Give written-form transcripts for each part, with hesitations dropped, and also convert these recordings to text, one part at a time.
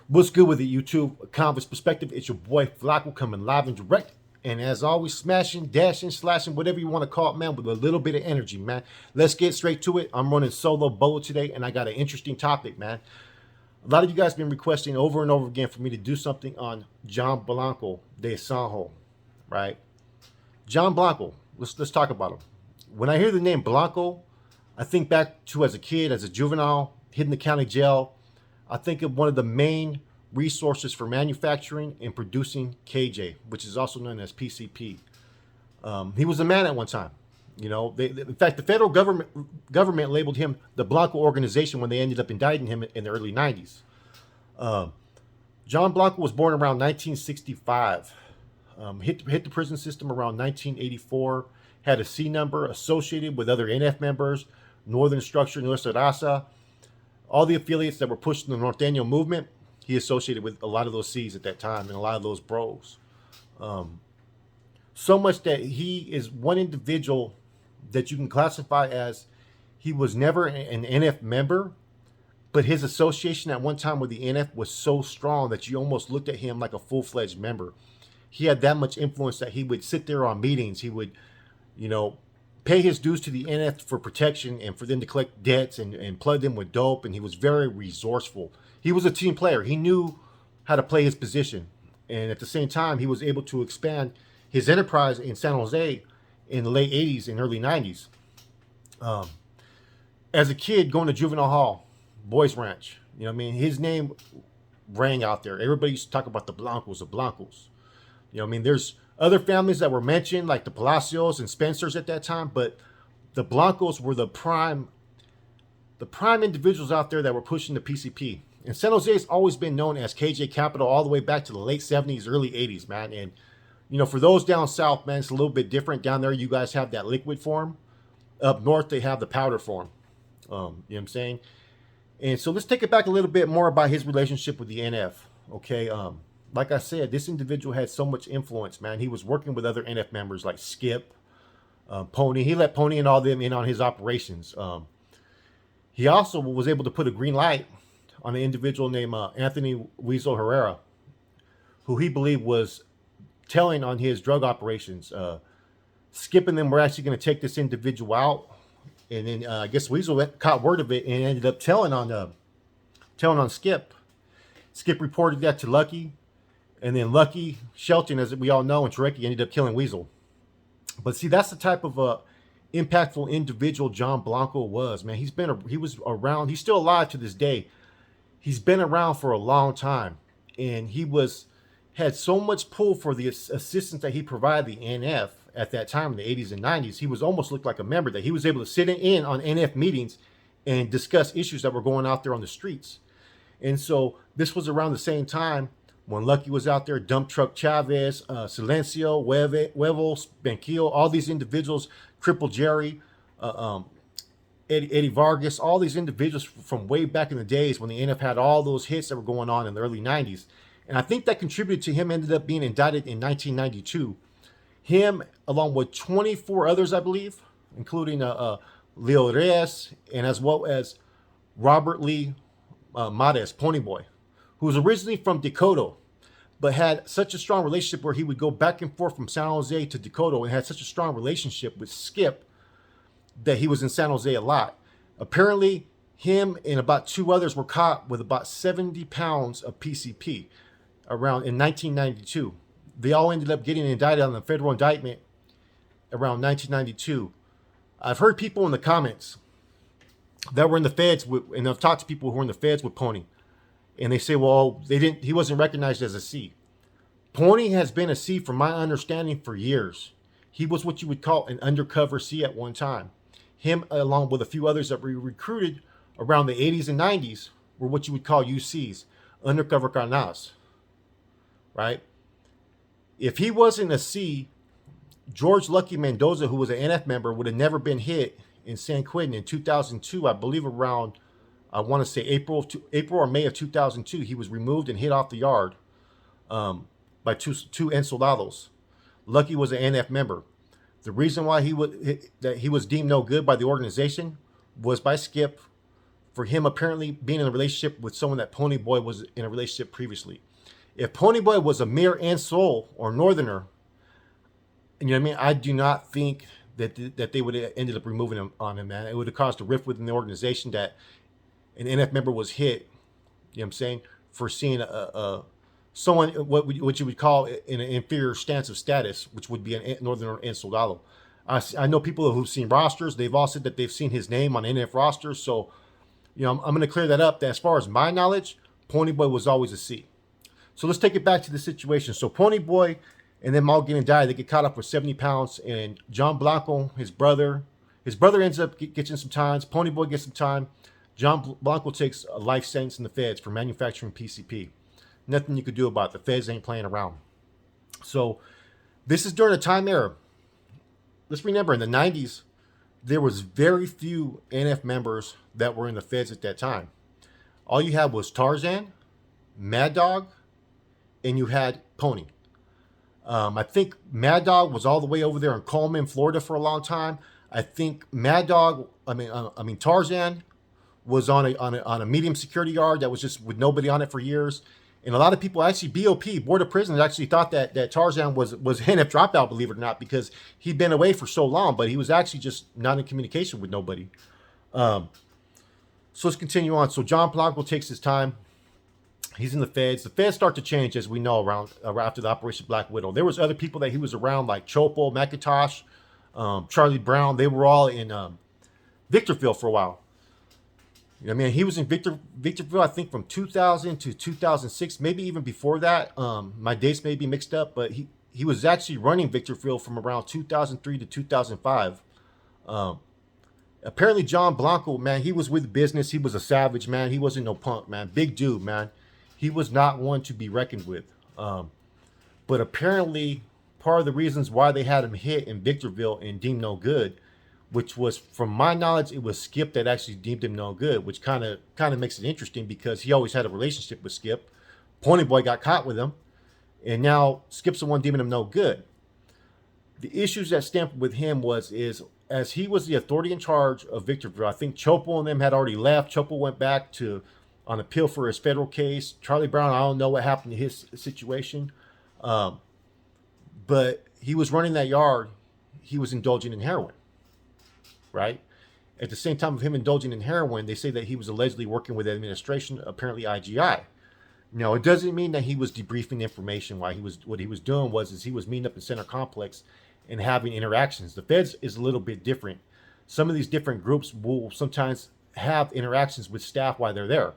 What's good with it, YouTube? Converse Perspective. It's your boy Blackwell coming live and direct. And as always, smashing, dashing, slashing, whatever you want to call it, man, with a little bit of energy, man. Let's get straight to it. I'm running solo bolo today, and I got an interesting topic, man. A lot of you guys have been requesting over and over again for me to do something on John Blanco de Sanjo, right? John Blanco. Let's talk about him. When I hear the name Blanco, I think back to as a kid, as a juvenile, hid in the county jail. I think of one of the main resources for manufacturing and producing KJ, which is also known as PCP. He was a man at one time. You know, in fact, the federal government labeled him the Blanco organization when they ended up indicting him in the early 90s. John Blanco was born around 1965. Hit the prison system around 1984. Had a C number associated with other NF members, Northern Structure, Nuestra, all the affiliates that were pushing the Norteño movement. He associated with a lot of those C's at that time and a lot of those bros. So much that he is one individual that you can classify as he was never an NF member, but his association at one time with the NF was so strong that you almost looked at him like a full-fledged member. He had that much influence that he would sit there on meetings. He would, pay his dues to the NF for protection and for them to collect debts and plug them with dope. And he was very resourceful. He was a team player. He knew how to play his position. And at the same time, he was able to expand his enterprise in San Jose in the late 80s and early 90s. As a kid going to juvenile hall, Boys Ranch, his name rang out there. Everybody used to talk about the Blancos, the Blancos. There's other families that were mentioned, like the Palacios and Spencers at that time, but the Blancos were the prime individuals out there that were pushing the PCP. And San Jose has always been known as KJ capital all the way back to the late 70s, early 80s, man. And, for those down south, man, it's a little bit different. Down there, you guys have that liquid form. Up north, they have the powder form. You know what I'm saying? And so let's take it back a little bit more about his relationship with the NF, okay? Like I said, this individual had so much influence, man. He was working with other NF members like Skip, Pony. He let Pony and all them in on his operations. He also was able to put a green light on an individual named Anthony Weasel Herrera, who he believed was telling on his drug operations. Skip and them were actually going to take this individual out. And then I guess Weasel caught word of it and ended up telling on Skip. Skip reported that to Lucky. And then Lucky Shelton, as we all know, and Tarekki ended up killing Weasel. But see, that's the type of impactful individual John Blanco was, man. He was around. He's still alive to this day. He's been around for a long time, and had so much pull for the assistance that he provided the NF at that time in the 80s and 90s. He was almost looked like a member, that he was able to sit in on NF meetings and discuss issues that were going out there on the streets. And so this was around the same time when Lucky was out there, Dump Truck Chavez, Silencio, Huevos, Benquillo, all these individuals, Cripple Jerry, Eddie Vargas, all these individuals from way back in the days when the NF had all those hits that were going on in the early 90s. And I think that contributed to him ended up being indicted in 1992. Him, along with 24 others, I believe, including Leo Reyes, and as well as Robert Lee Mares, Ponyboy, who was originally from Dakota, but had such a strong relationship where he would go back and forth from San Jose to Dakota and had such a strong relationship with Skip that he was in San Jose a lot. Apparently, him and about two others were caught with about 70 pounds of PCP around in 1992. They all ended up getting indicted on the federal indictment around 1992. I've heard people in the comments that were in the feds, and I've talked to people who were in the feds with Pony, and they say, well, he wasn't recognized as a C. Pony has been a C, from my understanding, for years. He was what you would call an undercover C at one time. Him, along with a few others that were recruited around the 80s and 90s, were what you would call UCs, undercover carnals, right? If he wasn't a C, George Lucky Mendoza, who was an NF member, would have never been hit in San Quentin in 2002, I believe around, I want to say April or May of 2002, he was removed and hit off the yard by two Ensolados. Lucky was an NF member. The reason why he was deemed no good by the organization was by Skip for him apparently being in a relationship with someone that Pony Boy was in a relationship previously. If Pony Boy was a mayor and soul or northerner, you know what I mean, I do not think that they would have ended up removing him on him, man. It would have caused a rift within the organization that an NF member was hit, you know what I'm saying, for seeing someone what you would call in an inferior stance of status, which would be a northerner and soldado. I know people who've seen rosters. They've all said that they've seen his name on NF rosters. So, you know, I'm going to clear that up. That as far as my knowledge, Pony Boy was always a C. So let's take it back to the situation. So Pony Boy and then Mal getting died. They get caught up for 70 pounds. And John Blanco, his brother ends up getting some time. Pony Boy gets some time. John Blanco takes a life sentence in the feds for manufacturing PCP. Nothing you could do about it. The feds ain't playing around. So this is during a time era. Let's remember, in the 90s, there was very few NF members that were in the feds at that time. All you had was Tarzan, Mad Dog, and you had Pony. I think Mad Dog was all the way over there in Coleman, Florida for a long time. I think Tarzan was on a medium security yard that was just with nobody on it for years. And a lot of people, actually, BOP, Board of Prisons, actually thought that Tarzan was NF dropout, believe it or not, because he'd been away for so long, but he was actually just not in communication with nobody. So let's continue on. So John Blanco takes his time. He's in the feds. The feds start to change, as we know, around after the Operation Black Widow. There was other people that he was around, like Chopo, McIntosh, Charlie Brown. They were all in Victorville for a while. You know what I mean? He was in Victorville, I think, from 2000 to 2006, maybe even before that. My dates may be mixed up, but he was actually running Victorville from around 2003 to 2005. Apparently, John Blanco, man, he was with business. He was a savage, man. He wasn't no punk, man. Big dude, man. He was not one to be reckoned with. But apparently, part of the reasons why they had him hit in Victorville and deemed no good, which was, from my knowledge, it was Skip that actually deemed him no good, which kind of makes it interesting because he always had a relationship with Skip. Pony Boy got caught with him, and now Skip's the one deeming him no good. The issues that stemmed with him is as he was the authority in charge of Victorville, I think Chopo and them had already left. Chopo went back on appeal for his federal case. Charlie Brown, I don't know what happened to his situation, but he was running that yard. He was indulging in heroin. Right? At the same time of him indulging in heroin, they say that he was allegedly working with the administration, apparently IGI. Now, it doesn't mean that he was debriefing information. What he was doing was he was meeting up in Center Complex and having interactions. The feds is a little bit different. Some of these different groups will sometimes have interactions with staff while they're there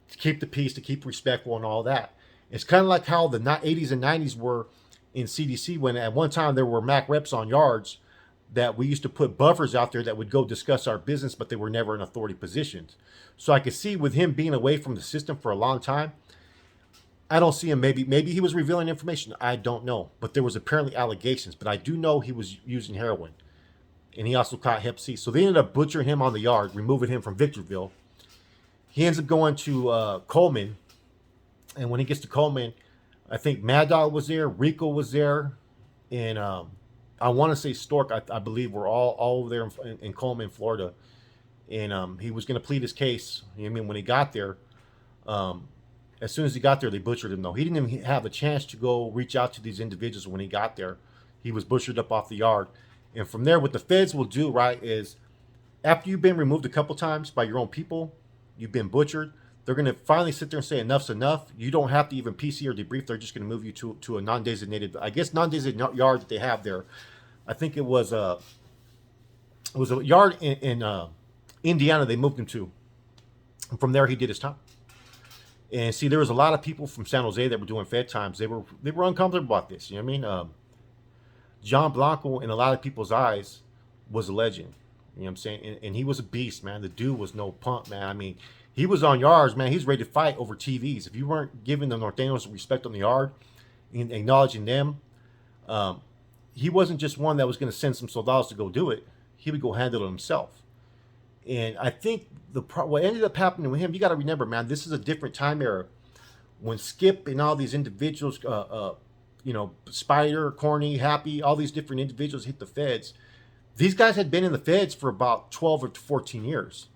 to keep the peace, to keep respectful and all that. It's kind of like how the 80s and 90s were in CDC when at one time there were MAC reps on yards that we used to put buffers out there that would go discuss our business, but they were never in authority positions. So I could see with him being away from the system for a long time, I don't see him. Maybe he was revealing information. I don't know. But there was apparently allegations. But I do know he was using heroin. And he also caught Hep C. So they ended up butchering him on the yard, removing him from Victorville. He ends up going to Coleman. And when he gets to Coleman, I think Mad Dog was there, Rico was there, and I want to say Stork, I believe, were all over there in Coleman, Florida. And he was going to plead his case. You know what I mean? When he got there, as soon as he got there, they butchered him, though. He didn't even have a chance to go reach out to these individuals when he got there. He was butchered up off the yard. And from there, what the feds will do, right, is after you've been removed a couple times by your own people, you've been butchered, they're going to finally sit there and say enough's enough. You don't have to even PC or debrief. They're just going to move you to a non-designated, non-designated yard that they have there. I think it was a yard in Indiana they moved him to. And from there, he did his time. And see, there was a lot of people from San Jose that were doing Fed times. They were uncomfortable about this. You know what I mean? John Blanco, in a lot of people's eyes, was a legend. You know what I'm saying? And he was a beast, man. The dude was no punk, man. I mean, he was on yards, man. He was ready to fight over TVs. If you weren't giving the Norteños respect on the yard and acknowledging them, he wasn't just one that was going to send some soldados to go do it. He would go handle it himself. And I think what ended up happening with him, you got to remember, man, this is a different time era. When Skip and all these individuals, Spider, Corny, Happy, all these different individuals hit the feds. These guys had been in the feds for about 12 or 14 years.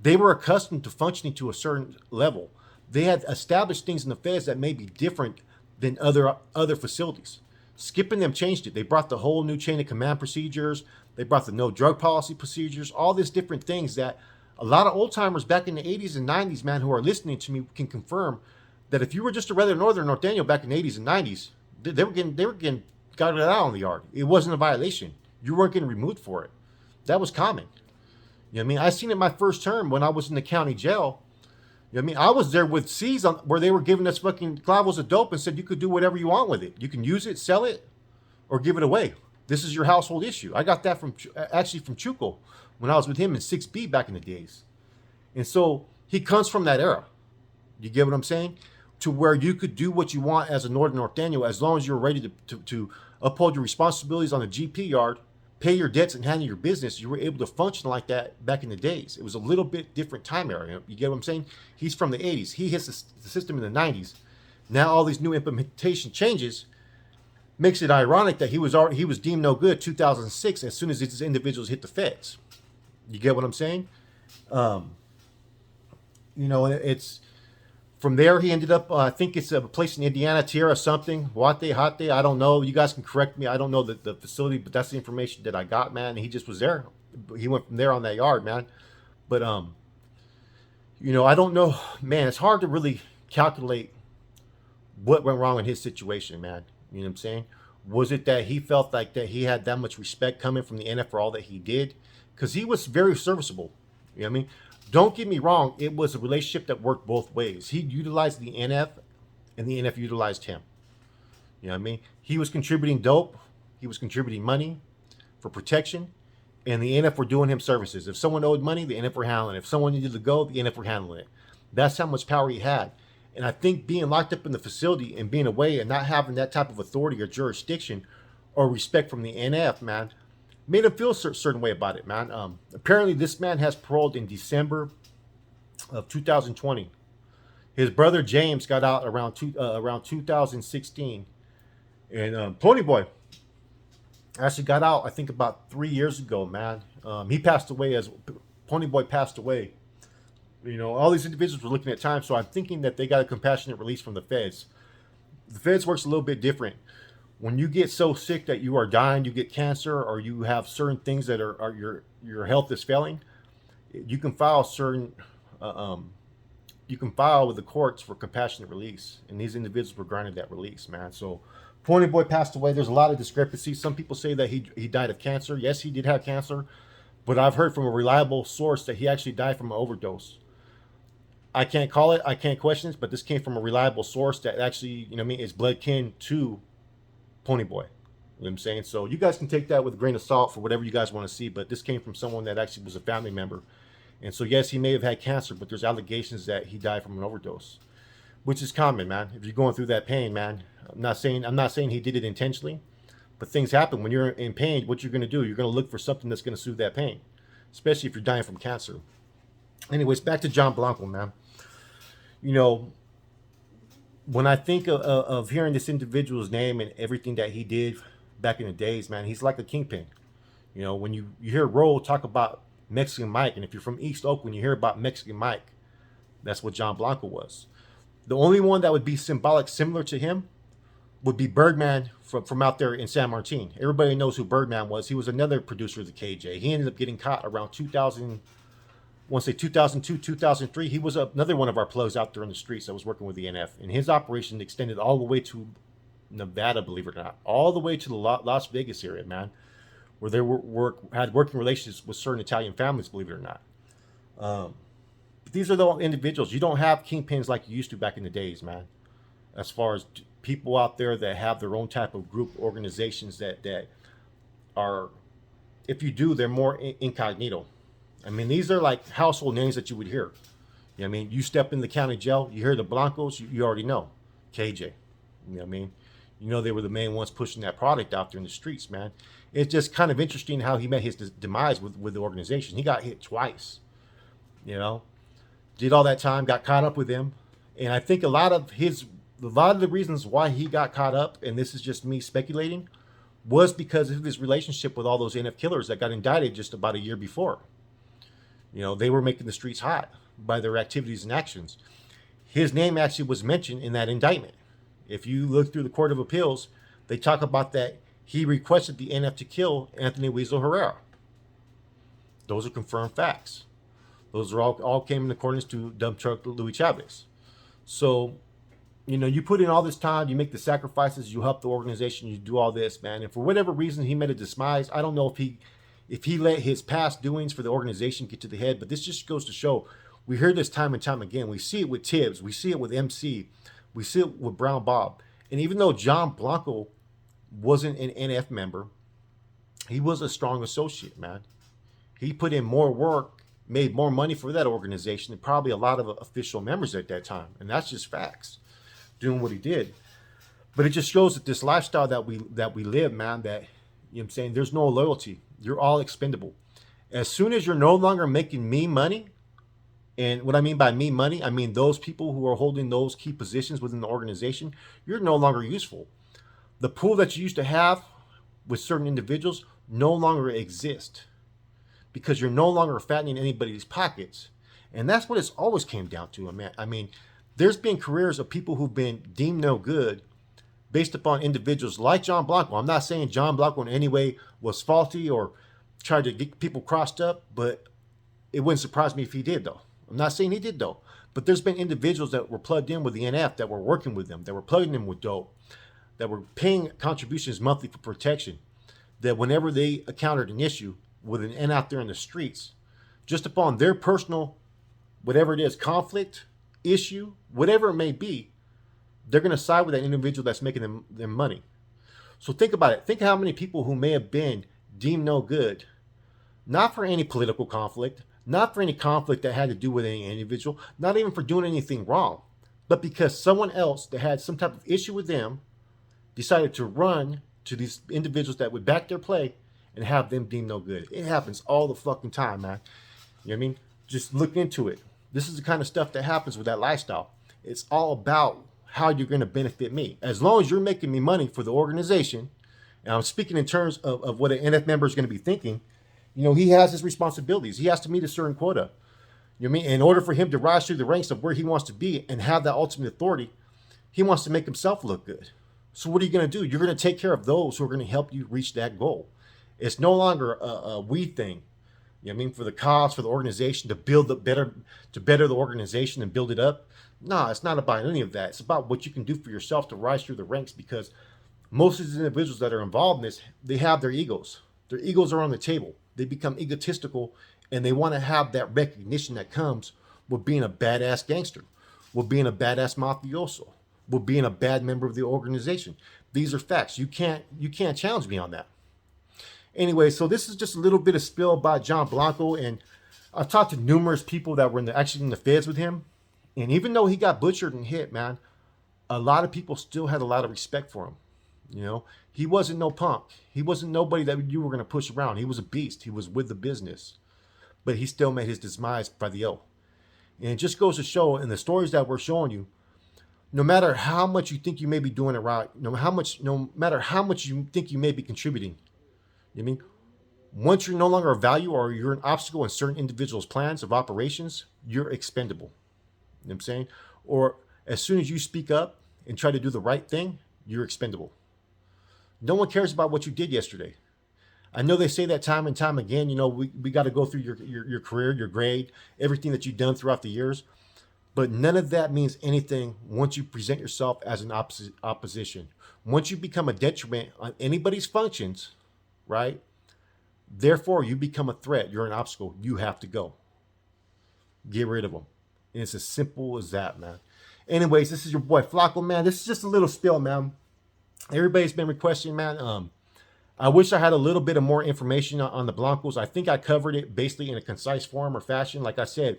They were accustomed to functioning to a certain level. They had established things in the feds that may be different than other facilities. Skipping them changed it. They brought the whole new chain of command procedures. They brought the no drug policy procedures, all these different things that a lot of old timers back in the 80s and 90s, man, who are listening to me can confirm that if you were just a regular Northern Norteño back in the 80s and 90s, they were getting got it out on the yard. It wasn't a violation. You weren't getting removed for it. That was common. You know what I mean? I seen it my first term when I was in the county jail. You know what I mean? I was there with C's on where they were giving us fucking clavos of dope and said you could do whatever you want with it. You can use it, sell it, or give it away. This is your household issue. I got that from actually from Chuco when I was with him in 6B back in the days. And so he comes from that era. You get what I'm saying? To where you could do what you want as a Northern Norteño as long as you're ready to uphold your responsibilities on the GP yard, pay your debts, and handle your business. You were able to function like that back in the days. It was a little bit different time era. You get what I'm saying? He's from the 80s. He hits the system in the 90s. Now all these new implementation changes makes it ironic that he was deemed no good 2006 as soon as these individuals hit the feds. You get what I'm saying? It's from there he ended up. I think it's a place in Indiana, Tierra something, Huate, Hate. I don't know. You guys can correct me. I don't know the facility, but that's the information that I got, man. And he just was there. He went from there on that yard, man. But I don't know, man. It's hard to really calculate what went wrong in his situation, man. You know what I'm saying? Was it that he felt like that he had that much respect coming from the NF for all that he did? Because he was very serviceable. You know what I mean? Don't get me wrong. It was a relationship that worked both ways. He utilized the NF, and the NF utilized him. You know what I mean? He was contributing dope. He was contributing money for protection, and the NF were doing him services. If someone owed money, the NF were handling it. If someone needed to go, the NF were handling it. That's how much power he had. And I think being locked up in the facility and being away and not having that type of authority or jurisdiction or respect from the NF, man, made him feel a certain way about it, man. Apparently, this man has paroled in December of 2020. His brother James got out around 2016, and Pony Boy actually got out, I think, about 3 years ago, man. He passed away as Pony Boy passed away. All these individuals were looking at time, so I'm thinking that they got a compassionate release from the feds. The feds works a little bit different. When you get so sick that you are dying, you get cancer, or you have certain things that are your health is failing, you can file with the courts for compassionate release, and these individuals were granted that release, man. So Pony Boy passed away. There's a lot of discrepancies. Some people say that he died of cancer. Yes, he did have cancer, but I've heard from a reliable source that he actually died from an overdose. I can't call it. I can't question it, but this came from a reliable source that actually, is blood kin to Pony Boy. You know what I'm saying? So you guys can take that with a grain of salt for whatever you guys want to see, but this came from someone that actually was a family member. And so, yes, he may have had cancer, but there's allegations that he died from an overdose, which is common, man. If you're going through that pain, man, I'm not saying he did it intentionally, but things happen. When you're in pain, what you're going to do, you're going to look for something that's going to soothe that pain, especially if you're dying from cancer. Anyways, back to John Blanco, man. When I think of hearing this individual's name and everything that he did back in the days, man, he's like a kingpin. When you hear Roll talk about Mexican Mike, and if you're from East Oakland, you hear about Mexican Mike, that's what John Blanco was. The only one that would be similar to him would be Birdman from out there in San Martin. Everybody knows who Birdman was. He was another producer of the KJ. He ended up getting caught around 2002, 2003. He was another one of our plugs out there in the streets that was working with the NF. And his operation extended all the way to Nevada, believe it or not. All the way to the Las Vegas area, man. Where they had working relations with certain Italian families, believe it or not. But these are the individuals. You don't have kingpins like you used to back in the days, man. As far as people out there that have their own type of group organizations that are, if you do, they're more incognito. I mean, these are like household names that you would hear. You know what I mean? You step in the county jail, you hear the Blancos, you already know. KJ. You know what I mean? They were the main ones pushing that product out there in the streets, man. It's just kind of interesting how he met his demise with the organization. He got hit twice. Did all that time, got caught up with him. And I think a lot of the reasons why he got caught up, and this is just me speculating, was because of his relationship with all those NF killers that got indicted just about a year before. They were making the streets hot by their activities and actions. His name actually was mentioned in that indictment. If you look through the Court of Appeals, they talk about that he requested the NF to kill Anthony Weasel Herrera. Those are confirmed facts. Those are all came in accordance to dump truck Louis Chavez. So, you put in all this time, you make the sacrifices, you help the organization, you do all this, man. And for whatever reason he made a demise, I don't know if he let his past doings for the organization get to the head, but this just goes to show we hear this time and time again. We see it with Tibbs, we see it with MC, we see it with Brown Bob. And even though John Blanco wasn't an NF member, he was a strong associate, man. He put in more work, made more money for that organization than probably a lot of official members at that time. And that's just facts, doing what he did. But it just shows that this lifestyle that we live, man, that, I'm saying, there's no loyalty. You're all expendable. As soon as you're no longer making me money, and what I mean by me money, I mean those people who are holding those key positions within the organization, you're no longer useful. The pool that you used to have with certain individuals no longer exists because you're no longer fattening anybody's pockets. And that's what it's always came down to. I mean, there's been careers of people who've been deemed no good based upon individuals like John Blanco. I'm not saying John Blanco in any way was faulty or tried to get people crossed up, but it wouldn't surprise me if he did, though. I'm not saying he did, though. But there's been individuals that were plugged in with the NF, that were working with them, that were plugging in with dope, that were paying contributions monthly for protection, that whenever they encountered an issue with an N out there in the streets, just upon their personal, whatever it is, conflict, issue, whatever it may be, they're going to side with that individual that's making them money. So think about it. Think how many people who may have been deemed no good, not for any political conflict, not for any conflict that had to do with any individual, not even for doing anything wrong, but because someone else that had some type of issue with them decided to run to these individuals that would back their play and have them deemed no good. It happens all the fucking time, man. You know what I mean? Just look into it. This is the kind of stuff that happens with that lifestyle. It's all about how you're going to benefit me. As long as you're making me money for the organization, and I'm speaking in terms of what an NF member is going to be thinking, he has his responsibilities. He has to meet a certain quota. You know what I mean? In order for him to rise through the ranks of where he wants to be and have that ultimate authority, he wants to make himself look good. So what are you going to do? You're going to take care of those who are going to help you reach that goal. It's no longer a we thing. You know what I mean? For the cause, for the organization, to better the organization and build it up. No, it's not about any of that. It's about what you can do for yourself to rise through the ranks, because most of these individuals that are involved in this, they have their egos. Their egos are on the table. They become egotistical, and they want to have that recognition that comes with being a badass gangster, with being a badass mafioso, with being a bad member of the organization. These are facts. You can't challenge me on that. Anyway, so this is just a little bit of spill about John Blanco, and I've talked to numerous people that were actually in the feds with him, and even though he got butchered and hit, man, a lot of people still had a lot of respect for him. He wasn't no punk. He wasn't nobody that you were going to push around. He was a beast. He was with the business, but he still made his demise by the O. And it just goes to show, in the stories that we're showing you, no matter how much you think you may be doing it right, no matter how much you think you may be contributing, you know what I mean? Once you're no longer a value or you're an obstacle in certain individuals' plans of operations, you're expendable. You know what I'm saying? Or as soon as you speak up and try to do the right thing, you're expendable. No one cares about what you did yesterday. I know they say that time and time again. We got to go through your career, your grade, everything that you've done throughout the years. But none of that means anything once you present yourself as an opposition. Once you become a detriment on anybody's functions, right? Therefore, you become a threat. You're an obstacle. You have to go. Get rid of them. And it's as simple as that, man. Anyways, this is your boy Flacco, man. This is just a little spill, man. Everybody's been requesting, man. I wish I had a little bit of more information on the Blancos. I think I covered it basically in a concise form or fashion. Like I said,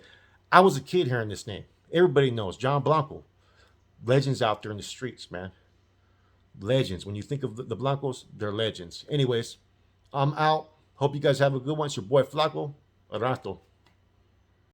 I was a kid hearing this name. Everybody knows John Blanco. Legends out there in the streets, man. Legends. When you think of the Blancos, they're legends. Anyways, I'm out. Hope you guys have a good one. It's your boy Flacco. Arato.